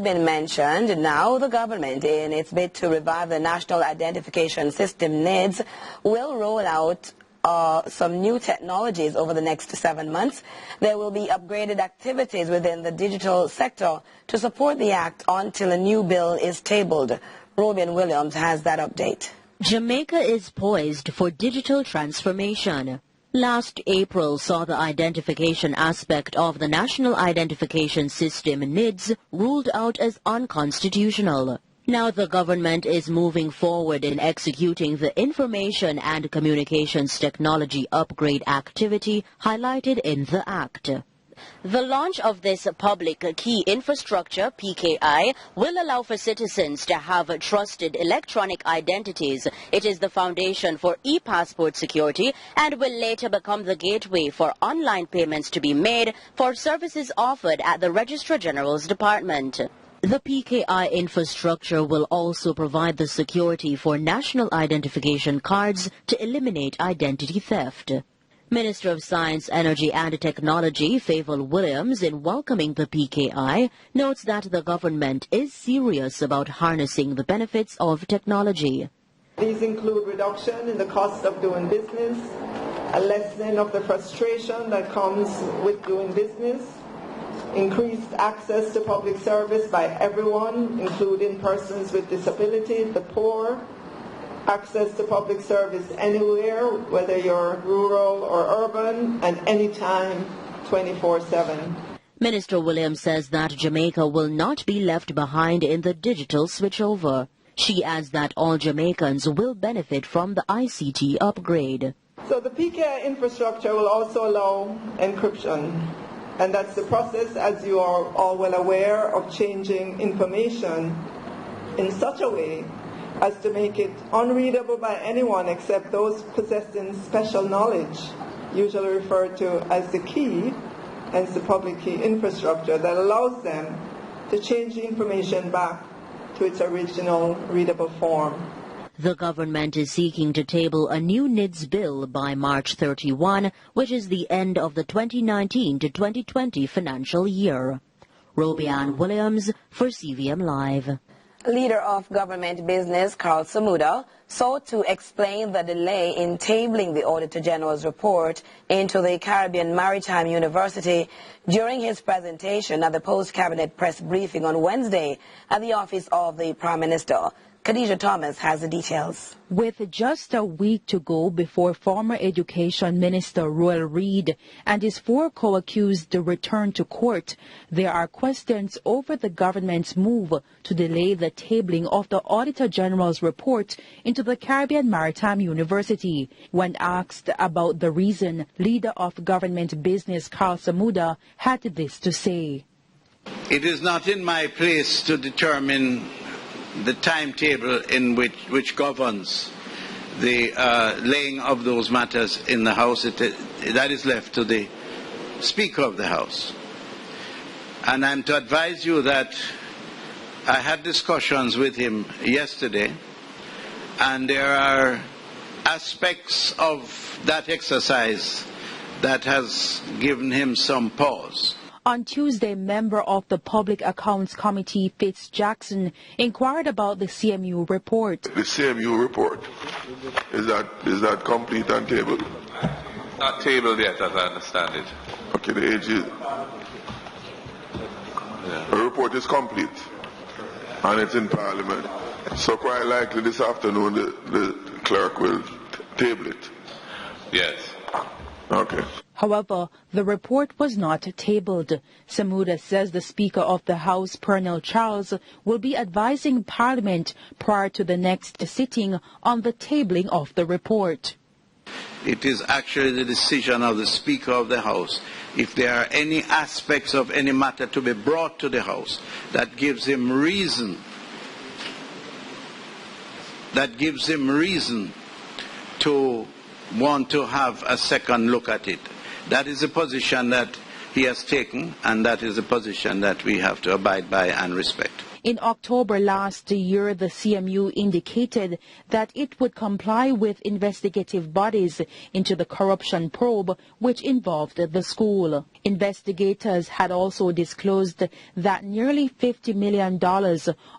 been mentioned, now the government, in its bid to revive the National Identification System NIDS, will roll out some new technologies over the next 7 months. There will be upgraded activities within the digital sector to support the act until a new bill is tabled. Robin Williams has that update. Jamaica is poised for digital transformation. Last April saw the identification aspect of the National Identification System NIDS ruled out as unconstitutional. Now the government is moving forward in executing the Information and Communications Technology Upgrade activity highlighted in the Act. The launch of this public key infrastructure, PKI, will allow for citizens to have trusted electronic identities. It is the foundation for e-passport security and will later become the gateway for online payments to be made for services offered at the Registrar General's Department. The PKI infrastructure will also provide the security for national identification cards to eliminate identity theft. Minister of Science, Energy and Technology, Favour Williams, in welcoming the PKI, notes that the government is serious about harnessing the benefits of technology. These include reduction in the cost of doing business, a lessening of the frustration that comes with doing business, increased access to public service by everyone, including persons with disabilities, the poor, access to public service anywhere, whether you're rural or urban, and anytime, 24/7. Minister Williams says that Jamaica will not be left behind in the digital switchover. She adds that all Jamaicans will benefit from the ICT upgrade. So the PKI infrastructure will also allow encryption. And that's the process, as you are all well aware, of changing information in such a way as to make it unreadable by anyone except those possessing special knowledge, usually referred to as the key, hence the public key infrastructure that allows them to change the information back to its original readable form. The government is seeking to table a new NIDS bill by March 31, which is the end of the 2019 to 2020 financial year. Robianne Williams for CVM Live. Leader of Government Business, Carl Samuda, sought to explain the delay in tabling the Auditor General's report into the Caribbean Maritime University during his presentation at the post-cabinet press briefing on Wednesday at the office of the Prime Minister. Khadija Thomas has the details. With just a week to go before former Education Minister Royal Reid and his 4 co-accused return to court, there are questions over the government's move to delay the tabling of the Auditor General's report into the Caribbean Maritime University. When asked about the reason, Leader of Government Business Carl Samuda had this to say. It is not in my place to determine the timetable in which governs the laying of those matters in the House. That is left to the Speaker of the House. And I'm to advise you that I had discussions with him yesterday, and there are aspects of that exercise that has given him some pause. On Tuesday, member of the Public Accounts Committee, Fitz Jackson, inquired about the CMU report. The CMU report, is that complete and tabled? Not tabled yet, as I understand it. Okay, the AG. The report is complete, and it's in Parliament. So quite likely this afternoon the clerk will table it. Yes. Okay. However, the report was not tabled. Samuda says the Speaker of the House, Pernell Charles, will be advising Parliament prior to the next sitting on the tabling of the report. It is actually the decision of the Speaker of the House. If there are any aspects of any matter to be brought to the House that gives him reason to want to have a second look at it. That is a position that he has taken, and that is a position that we have to abide by and respect. In October last year, the CMU indicated that it would comply with investigative bodies into the corruption probe which involved the school. Investigators had also disclosed that nearly $50 million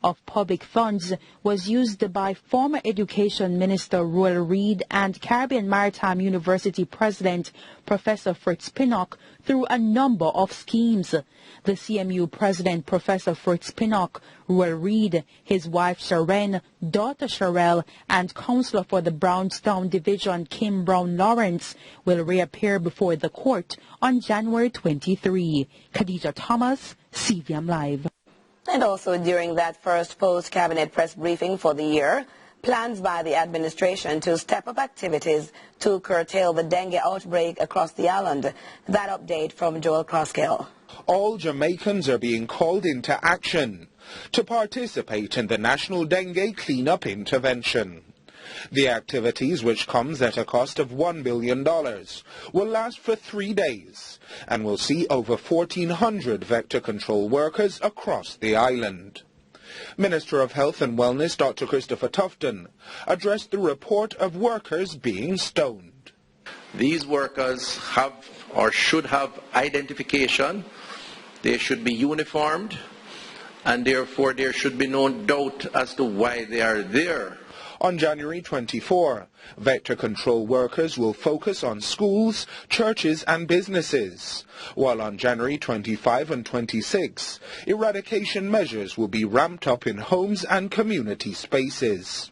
of public funds was used by former Education Minister Royal Reid and Caribbean Maritime University President Professor Fritz Pinnock through a number of schemes. The CMU President Professor Fritz Pinnock, Royal Reid, his wife Sharon, daughter Sherelle, and Councillor for the Brownstown Division Kim Brown Lawrence will reappear before the court on January 23. Khadija Thomas, CVM Live. And also during that first post-cabinet press briefing for the year, plans by the administration to step up activities to curtail the dengue outbreak across the island. That update from Joel Crosskill. All Jamaicans are being called into action to participate in the National Dengue Cleanup Intervention. The activities, which comes at a cost of $1 billion, will last for 3 days and will see over 1,400 vector control workers across the island. Minister of Health and Wellness Dr. Christopher Tufton addressed the report of workers being stoned. These workers have or should have identification, they should be uniformed, and therefore there should be no doubt as to why they are there. On January 24, vector control workers will focus on schools, churches and businesses, while on January 25 and 26, eradication measures will be ramped up in homes and community spaces.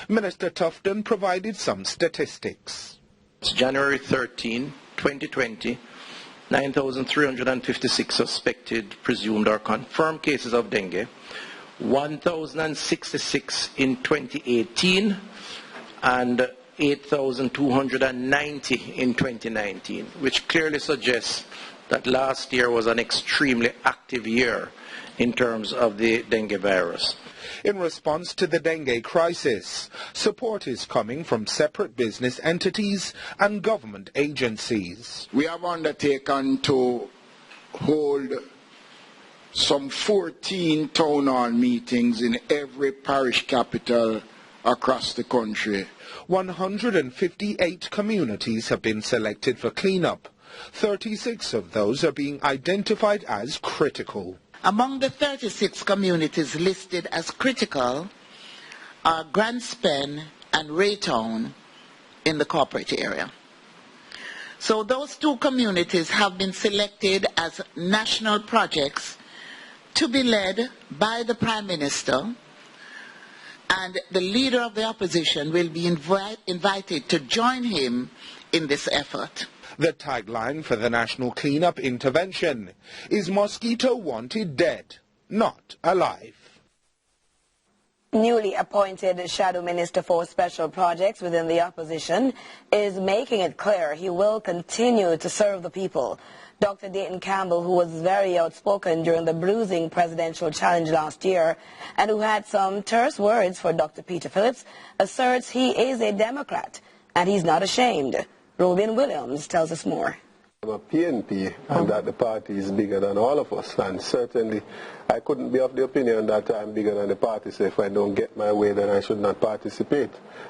Minister Tufton provided some statistics. It's January 13, 2020, 9,356 suspected, presumed or confirmed cases of dengue, 1,066 in 2018 and 8,290 in 2019, which clearly suggests that last year was an extremely active year in terms of the dengue virus. In response to the dengue crisis, support is coming from separate business entities and government agencies. We have undertaken to hold some 14 town hall meetings in every parish capital across the country. 158 communities have been selected for cleanup. 36 of those are being identified as critical. Among the 36 communities listed as critical are Grandspen and Raytown in the corporate area. So those two communities have been selected as national projects to be led by the Prime Minister, and the leader of the opposition will be invited to join him in this effort. The tagline for the National Cleanup Intervention is "Mosquito wanted dead, not alive." Newly appointed Shadow Minister for Special Projects within the opposition is making it clear he will continue to serve the people. Dr. Dayton Campbell, who was very outspoken during the bruising presidential challenge last year and who had some terse words for Dr. Peter Phillips, asserts he is a Democrat and he's not ashamed. Robin Williams tells us more. I'm a PNP and that the party is bigger than all of us, and certainly I couldn't be of the opinion that I'm bigger than the party, so if I don't get my way then I should not participate.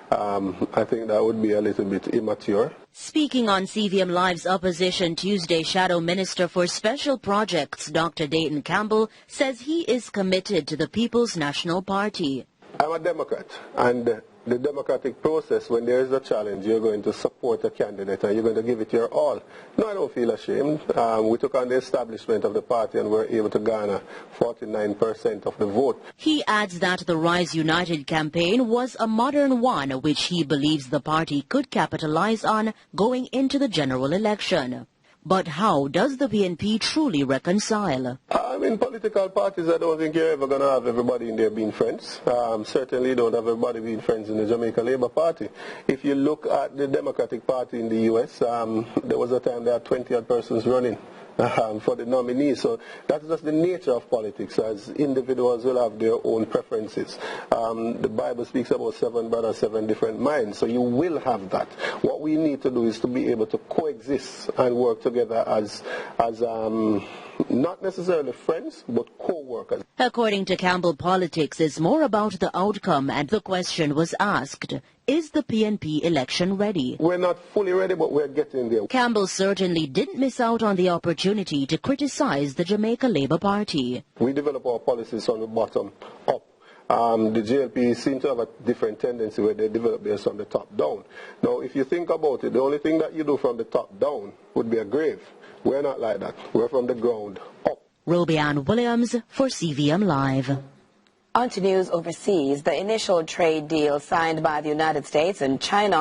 I think that would be a little bit immature. Speaking on CVM Live's Opposition Tuesday, Shadow Minister for Special Projects Dr. Dayton Campbell says he is committed to the People's National Party. I'm a Democrat, and the democratic process, when there is a challenge, you're going to support a candidate and you're going to give it your all. No, I don't feel ashamed. We took on the establishment of the party and were able to garner 49% of the vote. He adds that the Rise United campaign was a modern one which he believes the party could capitalize on going into the general election. But how does the PNP truly reconcile? In political parties, I don't think you're ever going to have everybody in there being friends. Certainly don't have everybody being friends in the Jamaica Labour Party. If you look at the Democratic Party in the U.S., there was a time there had 20-odd persons running for the nominee. So that's just the nature of politics, as individuals will have their own preferences. The Bible speaks about 7 brothers, 7 different minds, so you will have that. What we need to do is to be able to coexist and work together as not necessarily friends, but co-workers. According to Campbell, politics is more about the outcome, and the question was asked, is the PNP election ready? We're not fully ready, but we're getting there. Campbell certainly didn't miss out on the opportunity to criticize the Jamaica Labour Party. We develop our policies from the bottom up. The JLP seem to have a different tendency where they develop theirs from the top down. Now, if you think about it, the only thing that you do from the top down would be a grave. We're not like that. We're from the ground up. Robianne Williams for CVM Live. On to news overseas. The initial trade deal signed by the United States and China